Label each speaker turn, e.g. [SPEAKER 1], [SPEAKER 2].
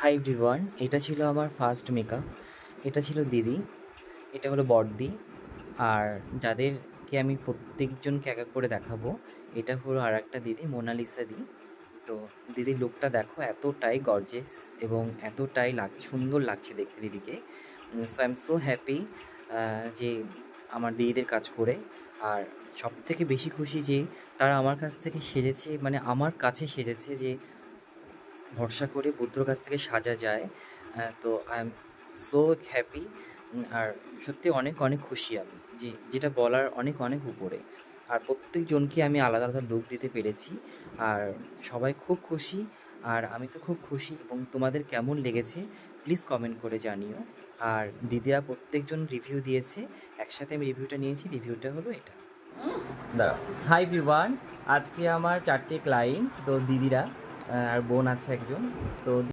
[SPEAKER 1] Hi everyone, এটা ছিল আমার ফার্স্ট মেকআপ। এটা ছিল দিদি, এটা হলো বড়দি। আর যাদেরকে আমি প্রত্যেকজনকে এক এক করে দেখাবো, এটা হলো আর একটা দিদি, মোনালিসা দি। তো দিদির লুকটা দেখো, এতটাই গর্জিয়াস এবং এতটাই সুন্দর লাগছে দেখতে দিদিকে। So I am so happy যে আমার দিদিদের কাজ করে। আর সবথেকে বেশি খুশি যে তারা আমার কাছ থেকে সেজেছে, মানে আমার কাছে সেজেছে, যে ভরসা করে বুদ্ধর কাছ থেকে সাজা যায়। তো আই এম সো হ্যাপি। আর সত্যি অনেক অনেক খুশি আমি, যে যেটা বলার অনেক অনেক উপরে। আর প্রত্যেকজনকে আমি আলাদা আলাদা লুক দিতে পেরেছি। আর সবাই খুব খুশি। আর আমি তো খুব খুশি, এবং তোমাদের কেমন লেগেছে প্লিজ কমেন্ট করে জানিও। আর দিদিরা প্রত্যেকজন রিভিউ দিয়েছে, একসাথে আমি রিভিউটা নিয়েছি। রিভিউটা হলো এটা। দাঁড়াও। হাই এভরিওয়ান, আজকে আমার 4টে ক্লায়েন্ট, তো দিদিরা আর বোন আছে একজন। তো